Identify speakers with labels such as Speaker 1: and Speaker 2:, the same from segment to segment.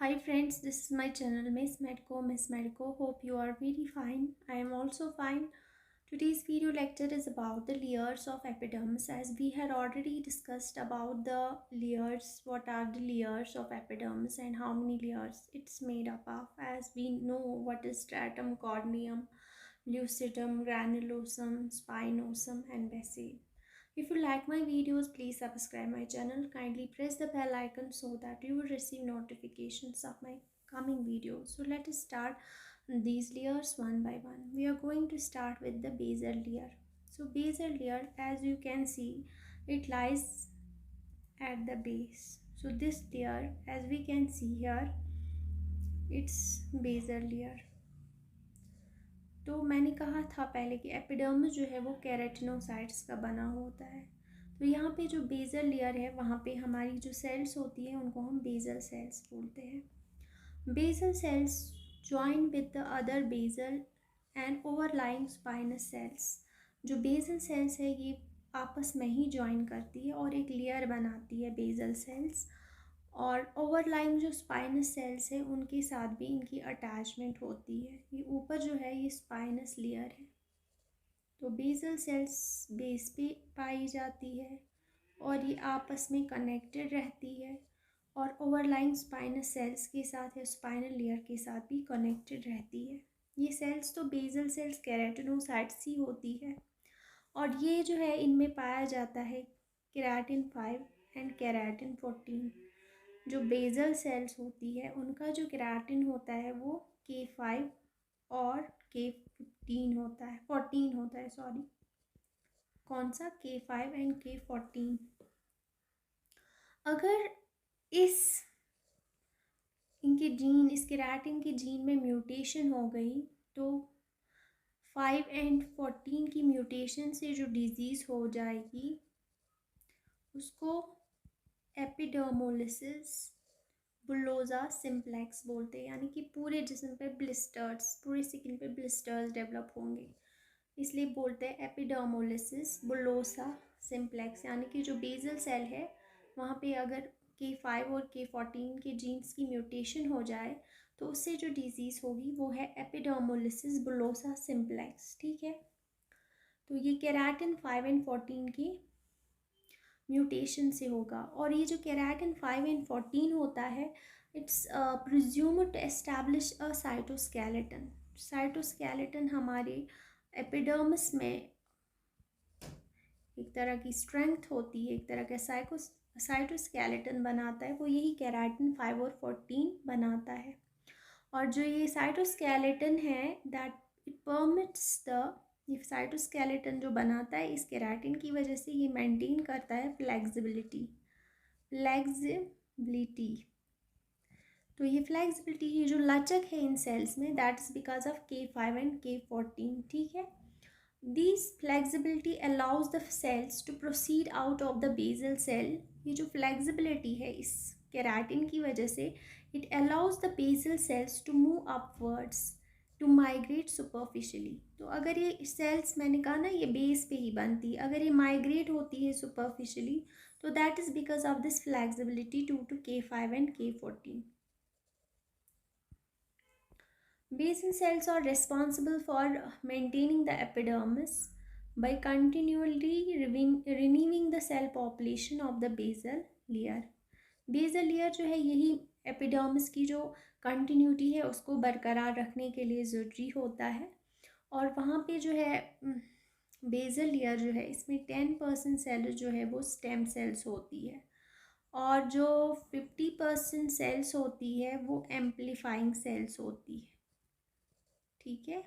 Speaker 1: Hi friends, this is my channel Miss Medico. Hope you are very fine. I am also fine. Today's video lecture is about the layers of epidermis. As we had already discussed about the layers, what are the layers of epidermis and how many layers it's made up of. As we know what is stratum corneum, lucidum, granulosum, spinosum and basal. If you like my videos, please subscribe my channel. Kindly press the bell icon so that you will receive notifications of my coming videos. So let us start these layers one by one. We are going to start with the basal layer. So basal layer, as you can see, it lies at the base. So this layer, as we can see here, it's basal layer. तो मैंने कहा था पहले कि epidermis जो है वो keratinocytes का बना होता है। तो यहाँ पे जो बेसल लेयर है वहाँ पे हमारी जो सेल्स होती है उनको हम बेसल सेल्स बोलते हैं। Basal cells join with the other basal and overlying spinous cells. जो बेसल सेल्स है ये आपस में ही ज्वाइन करती है और एक लेयर बनाती है बेसल सेल्स, और ओवरलाइंग जो स्पाइनस सेल्स है उनके साथ भी इनकी अटैचमेंट होती है। ये ऊपर जो है ये स्पाइनस लेयर है। तो बेसल सेल्स बेस पे पाई जाती है और ये आपस में कनेक्टेड रहती है, और ओवरलाइंग स्पाइनस सेल्स के साथ या स्पाइनल लेयर के साथ भी कनेक्टेड रहती है। ये सेल्स तो बेसल सेल्स केराटिनोसाइट्स ही होती है, और ये जो है इनमें पाया जाता है केराटिन 5 एंड केराटिन 14। जो बेसल सेल्स होती है उनका जो केराटिन होता है वो K5 और K15 होता है, 14 होता है, सॉरी। कौन सा? K5 and K14। अगर इस केराटिन के जीन में म्यूटेशन हो गई तो 5 एंड 14 की म्यूटेशन से जो डिजीज़ हो जाएगी उसको एपिडर्मोलिसिस बुलोसा सिम्प्लेक्स बोलते हैं, यानी कि पूरे जिस्म पे ब्लिस्टर्स, पूरे स्किन पे ब्लिस्टर्स डेवलप होंगे, इसलिए बोलते हैं एपिडर्मोलिसिस बुलोसा सिम्प्लेक्स। यानी कि जो बेसल सेल है वहाँ पे अगर K5 और K14 के जीन्स की म्यूटेशन हो जाए तो उससे जो डिजीज़ होगी वो है एपिडर्मोलिसिस बुलोसा सिम्प्लेक्स। ठीक है, तो ये केराटिन 5 एंड 14 की म्यूटेशन से होगा। और ये जो केराटिन 5 एंड 14 होता है it's presumed to establish a cytoskeleton. Cytoskeleton हमारे एपिडर्मिस में एक तरह की स्ट्रेंथ होती है, एक तरह का साइटोस्केलेटन बनाता है, वो यही केराटिन 5 और 14 बनाता है। और जो ये साइटोस्केलेटन है दैट इट परमिट्स द, ये साइटोस्केलेटन जो बनाता है इस केराटिन की वजह से ये मेंटेन करता है फ्लेक्सिबिलिटी। तो ये फ्लेक्सिबिलिटी, ये जो लचक है इन सेल्स में, that is because of K5 and K14। ठीक है, this flexibility allows the cells to proceed out of the basal cell. ये जो फ्लेक्सिबिलिटी है इस केराटिन की वजह से it allows the basal cells to move upwards to migrate superficially. तो अगर ये सेल्स, मैंने कहा ना ये बेस पे ही बनती है, अगर ये माइग्रेट होती है सुपरफिशियली तो that is because of this flexibility to K5 and K14। Basal cells are responsible for maintaining the epidermis by continually renewing the cell population of the basal layer. Basal layer जो है यही epidermis की जो continuity है उसको बरकरार रखने के लिए ज़रूरी होता है। और वहाँ पे जो है बेसल लेयर जो है इसमें 10% सेल जो है वो स्टेम सेल्स होती है, और जो 50% सेल्स होती है वो एम्पलीफाइंग सेल्स होती है। ठीक है,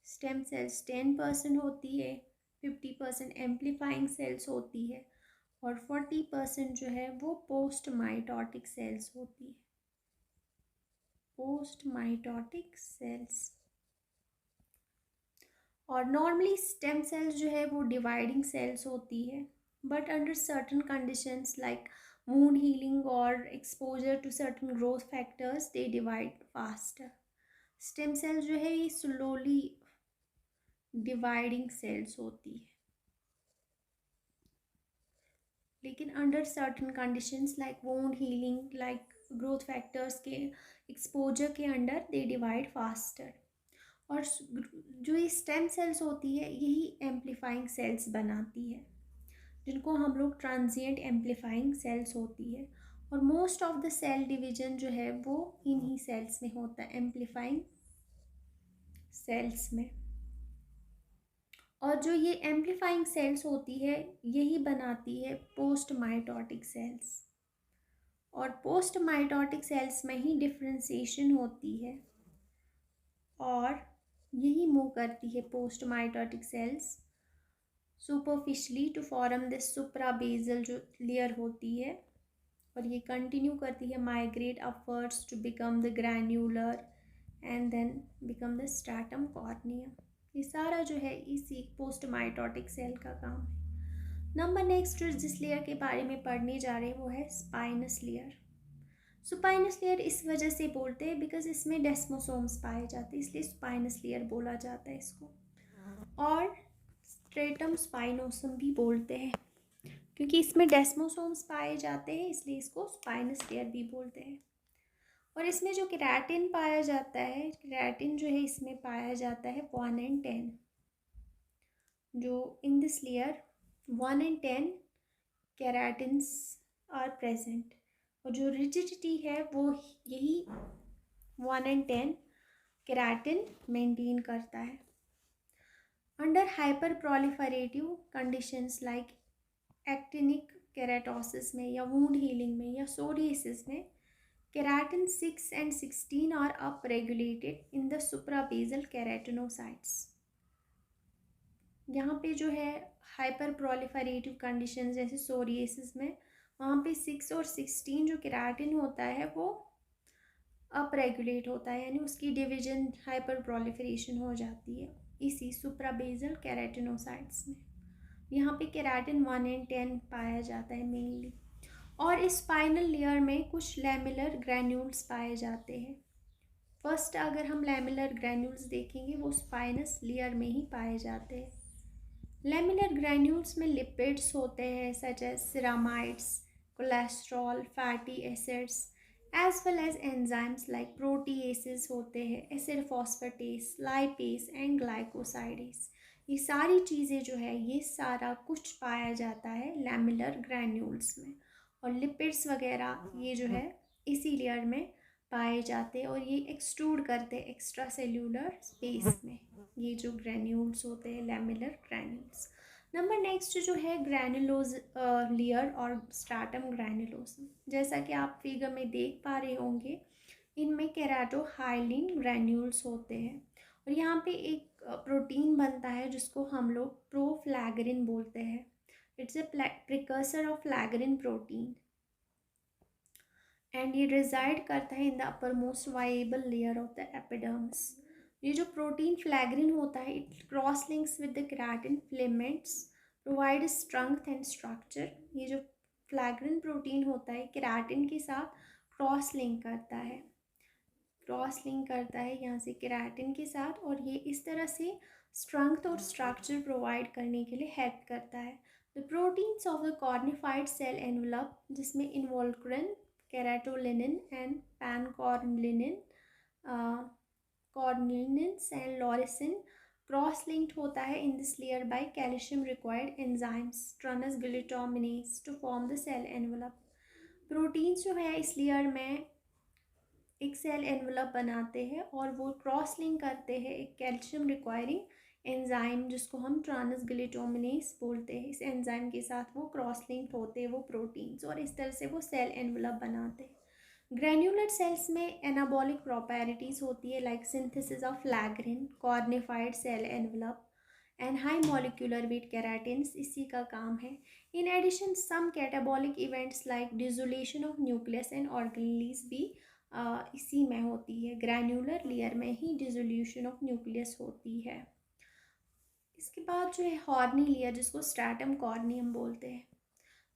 Speaker 1: स्टेम सेल्स 10% होती है, 50% एम्पलीफाइंग सेल्स होती है, और 40% जो है वो पोस्ट माइटोटिक सेल्स होती है। Post mitotic cells. और नॉर्मली स्टेम सेल्स जो है वो डिवाइडिंग सेल्स होती है, but under certain conditions like wound healing or exposure to certain growth factors they divide faster. Stem cells जो है ये स्लोली डिवाइडिंग सेल्स होती है, लेकिन under certain conditions like wound healing, like growth factors के exposure के under they divide faster. और जो ये स्टेम सेल्स होती है यही एम्पलीफाइंग सेल्स बनाती है, जिनको हम लोग ट्रांजिएंट एम्पलीफाइंग सेल्स होती है। और most of the cell division जो है वो इन्हीं सेल्स में होता है, एम्पलीफाइंग सेल्स में। और जो ये एम्पलीफाइंग सेल्स होती है यही बनाती है पोस्ट माइटोटिक सेल्स। और पोस्ट माइटोटिक सेल्स में ही डिफ्रेंसिएशन होती है और यही मूव करती है post mitotic cells superficially to form this suprabasal जो लेयर होती है, और ये कंटिन्यू करती है migrate upwards to become the granular and then become the stratum corneum. ये सारा जो है इसी पोस्ट माइटोटिक सेल का काम है। नंबर नेक्स्ट जिस लेयर के बारे में पढ़ने जा रहे हैं वो है स्पाइनस लेयर। स्पाइनस लेयर इस वजह से बोलते हैं बिकॉज इसमें डेस्मोसोम्स पाए जाते हैं, इसलिए स्पाइनस लेयर बोला जाता है इसको। और स्ट्रेटम स्पाइनोसम भी बोलते हैं क्योंकि इसमें डेस्मोसोम्स पाए जाते हैं, इसलिए इसको स्पाइनस लेयर भी बोलते हैं। और इसमें जो केराटिन पाया जाता है, केराटिन जो है इसमें पाया जाता है 1 and 10, जो in this layer 1 and 10 keratins are present. और जो रिजिडिटी है वो यही 1 and 10 केराटिन मेंटेन करता है। Under hyperproliferative conditions like actinic keratosis में या वूंड हीलिंग में या सोरियासिस में keratin 6 and 16 are upregulated in the suprabasal keratinocytes. यहाँ पे जो है हाइपर प्रोलिफरेटिव कंडीशन जैसे सोरियासिस में वहाँ पे 6 और 16 जो केराटिन होता है वो अप रेगुलेट होता है, यानी उसकी डिवीजन हाइपर प्रोलिफरेशन हो जाती है इसी सुप्राबेसल केराटिनोसाइट्स में। यहाँ पे केराटिन 1 and 10 पाया जाता है मेनली। और इस स्पाइनल लेयर में कुछ लैमिलर ग्रैन्यूल्स पाए जाते हैं। फर्स्ट अगर हम लैमिलर ग्रैन्यूल्स देखेंगे वो स्पाइनस लेयर में ही पाए जाते हैं। लैमिलर ग्रैन्यूल्स में लिपिड्स होते हैं such as ceramides, cholesterol, fatty acids as well as enzymes like proteases होते हैं, acid phosphatase, lipase and glycosidase. ये सारी चीज़ें जो है ये सारा कुछ पाया जाता है लैमिलर ग्रैन्यूल्स में। और लिपिड्स वगैरह ये जो है इसी लेयर में पाए जाते हैं और ये एक्सट्रूड करते हैं एक्स्ट्रा सेल्यूलर स्पेस में, ये जो ग्रैन्यूल्स होते हैं लैमिलर ग्रैन्यूल्स। नंबर नेक्स्ट जो है ग्रैनुलोज लेयर और स्ट्रैटम ग्रैनुलोसम। जैसा कि आप फिगर में देख पा रहे होंगे इनमें केराटोहाइलिन ग्रैन्यूल्स होते हैं और यहाँ पे एक प्रोटीन बनता है जिसको हम लोग प्रोफ्लैगरिन बोलते हैं। It's a precursor of filaggrin protein and ये रिजाइड करता है in the uppermost viable layer of the epidermis. ये जो प्रोटीन फ्लैगरिन होता है it cross links with the keratin filaments provide strength and structure. ये जो फ्लैगरिन प्रोटीन होता है केराटिन के साथ क्रॉस लिंक करता है, यहाँ से केराटिन के साथ, और ये इस तरह से स्ट्रेंथ और स्ट्रक्चर प्रोवाइड करने के लिए हेल्प करता है। The proteins of the cornified cell envelope जिसमें involucrin, keratolinin and pancornulin, cornulins and loricrin cross linked होता है in this layer by calcium required enzymes transglutaminase to form the cell envelope. Proteins जो है इस layer में एक cell envelope बनाते हैं और वो क्रॉस लिंक करते हैं एक कैल्शियम रिक्वायरिंग एंजाइम जिसको हम ट्रांस ग्लूटामिनेज बोलते हैं। इस एंजाइम के साथ वो क्रॉस लिंक होते हैं वो प्रोटीन्स और इस तरह से वो सेल एनवलप बनाते हैं। ग्रैन्युलर सेल्स में एनाबॉलिक प्रॉपर्टीज होती है like synthesis of filaggrin, cornified cell envelope and high molecular weight keratins इसी का काम है। In addition some catabolic events like dissolution of nucleus and organelles भी इसी में होती है। ग्रैन्युलर लेयर में ही डिसोल्यूशन ऑफ न्यूक्लियस होती है। इसके बाद जो है हॉर्नी लेयर जिसको स्ट्रैटम कॉर्नियम बोलते हैं।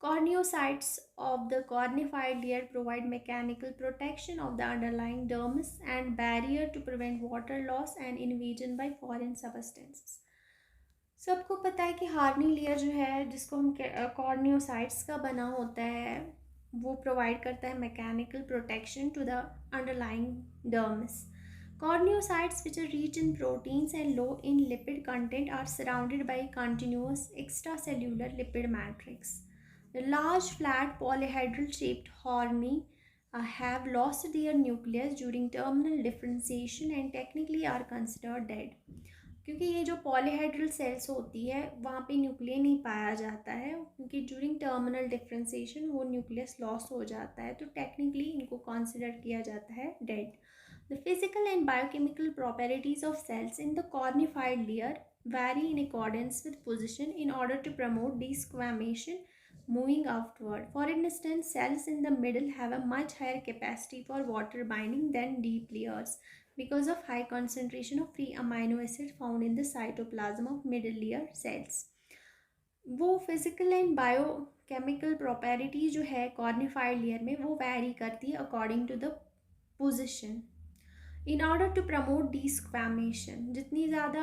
Speaker 1: Corneocytes of the cornified layer provide mechanical protection of the underlying dermis and barrier to prevent water loss and invasion by foreign substances. सबको पता है कि हार्नी लेयर जो है जिसको हम कॉर्नियोसाइट्स का बना होता है वो प्रोवाइड करता है mechanical protection to the underlying dermis. Corneocytes, which are rich in proteins and low in lipid content, are surrounded by continuous extracellular lipid matrix. The large, flat, polyhedral shaped horny have lost their nucleus during terminal differentiation and technically are considered dead. क्योंकि ये जो polyhedral sales होती है वहाँ पे nucleus नहीं पाया जाता है, क्योंकि ड्यूरिंग टर्मिनल डिफरेंशिएशन वो न्यूक्लियस लॉस हो जाता है, तो टेक्निकली इनको कंसिडर किया जाता है dead. The physical and biochemical properties of cells in the cornified layer vary in accordance with position in order to promote desquamation moving outward. For instance, cells in the middle have a much higher capacity for water binding than deep layers because of high concentration of free amino acid found in the cytoplasm of middle layer cells. वो physical and biochemical property जो है cornified layer में वो vary करती है according to the position in order to promote desquamation. जितनी ज़्यादा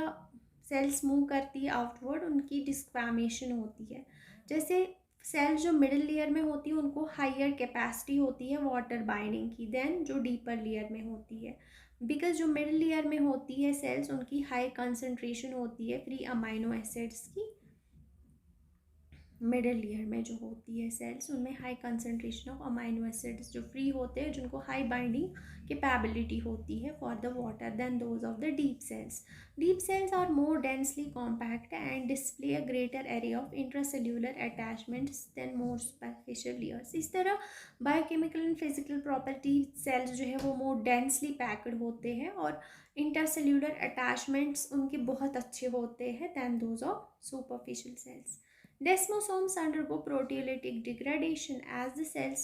Speaker 1: sales move करती है आउटवर्ड उनकी डिस्क्वामेशन होती है. जैसे सेल्स जो मिडिल लेयर में होती है उनको हाइयर कैपेसिटी होती है वाटर बाइंडिंग की देन जो डीपर लेयर में होती है, बिकॉज जो मिडिल लेयर में होती है सेल्स उनकी हाई कंसनट्रेशन होती है फ्री अमाइनो एसिड्स की. मिडिल लेयर में जो होती है सेल्स उनमें high concentration of amino acids जो फ्री होते हैं, जिनको हाई बाइंडिंग कैपेबिलिटी होती है for the water than those of the deep cells. Deep cells are more densely compact and display a greater area of intracellular attachments than more superficial layers. इस तरह biochemical and physical property cells जो है वो मोर densely packed होते हैं और intercellular attachments उनके बहुत अच्छे होते हैं than those of superficial cells. Desmosomes undergo proteolytic degradation as the cells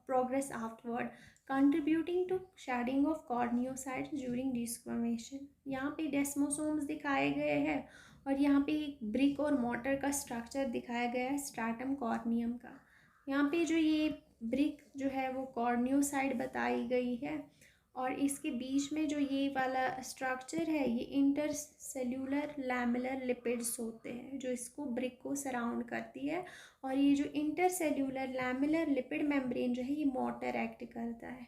Speaker 1: progress outward, contributing to shedding of corneocytes during desquamation. यहाँ पे डेस्मोसोम्स दिखाए गए हैं और यहाँ पे एक ब्रिक और मोटर का स्ट्रक्चर दिखाया गया है स्ट्रैटम कॉर्नियम का. यहाँ पे जो ये ब्रिक जो है वो कॉर्नियोसाइट बताई गई है और इसके बीच में जो ये वाला स्ट्रक्चर है ये इंटरसेल्यूलर लैमेलर लिपिड्स होते हैं जो इसको ब्रिक को सराउंड करती है. और ये जो इंटरसेल्यूलर लैमेलर लिपिड मेम्ब्रेन जो है ये मोटर एक्ट करता है.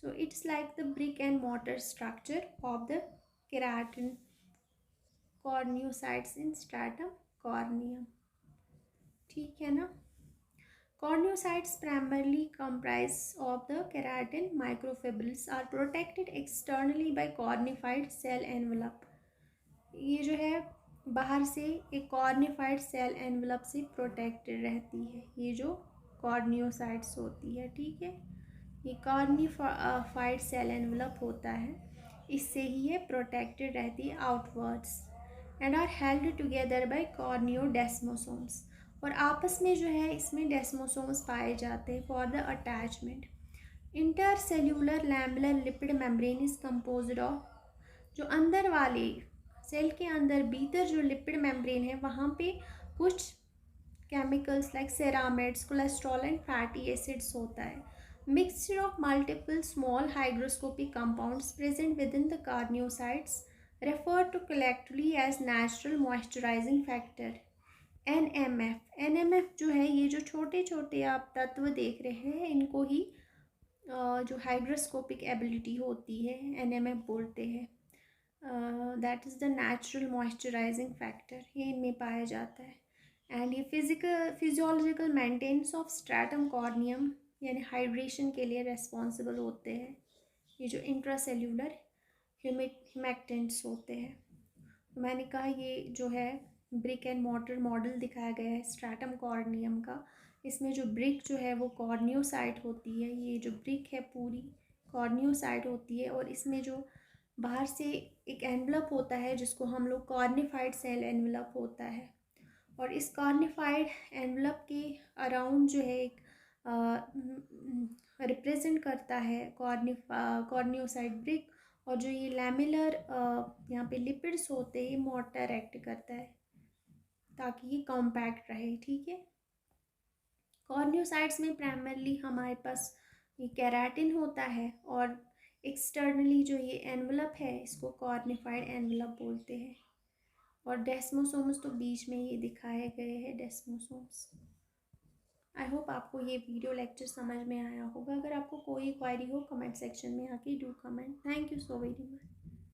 Speaker 1: So it's like the brick and mortar structure of the keratin corneocytes in stratum corneum. ठीक है ना. Corneocytes primarily comprise of the keratin microfibrils are protected externally by cornified cell envelope. ये जो है बाहर से एक cornified cell envelope से protected रहती है. ये जो corneocytes होती है, ठीक है, ये cornified cell envelope होता है, इससे ही ये protected रहती है outwards and are held together by corneodesmosomes. और आपस में जो है इसमें डेस्मोसोम्स पाए जाते हैं for the attachment. Intercellular lamellar lipid membrane is composed of जो अंदर वाले सेल के अंदर भीतर जो लिपिड मेम्ब्रेन है वहाँ पे कुछ chemicals like ceramides cholesterol and fatty acids होता है. Mixture of multiple small hygroscopic compounds present within the corneocytes referred to collectively as natural moisturizing factor NMF. NMF जो है ये जो छोटे छोटे आप तत्व देख रहे हैं इनको ही जो हाइग्रोस्कोपिक एबिलिटी होती है NMF बोलते हैं. That is the natural moisturising factor, ये इनमें पाया जाता है. एंड ये physiological maintenance of stratum corneum यानी हाइड्रेशन के लिए रेस्पॉन्सिबल होते हैं. ये जो इंट्रासेल्यूलर ह्यूमेक्टेंट्स होते हैं. मैंने कहा ये जो है ब्रिक एंड मोटर मॉडल दिखाया गया है स्ट्रैटम कॉर्नियम का. इसमें जो ब्रिक जो है वो कॉर्नियोसाइट होती है, ये जो ब्रिक है पूरी कॉर्नियोसाइट होती है और इसमें जो बाहर से एक एनवलप होता है जिसको हम लोग कॉर्निफाइड सेल एनवलप होता है. और इस कॉर्निफाइड एनवलप के अराउंड जो है एक रिप्रेजेंट करता है कॉर्नियोसाइट ब्रिक. और जो ये लैमेलर यहाँ पे लिपिड्स होते हैं ये मोटर एक्ट करता है ताकि ये कॉम्पैक्ट रहे. ठीक है. कॉर्नियोसाइट्स में प्राइमरली हमारे पास ये केराटिन होता है और एक्सटर्नली जो ये एनवलप है इसको कॉर्निफाइड एनवलप बोलते हैं. और डेस्मोसोम्स तो बीच में ये दिखाए गए हैं डेस्मोसोम्स. आई होप आपको ये वीडियो लेक्चर समझ में आया होगा। अगर आपको कोई क्वारी हो कमेंट सेक्शन में आके do comment. Thank you so very much.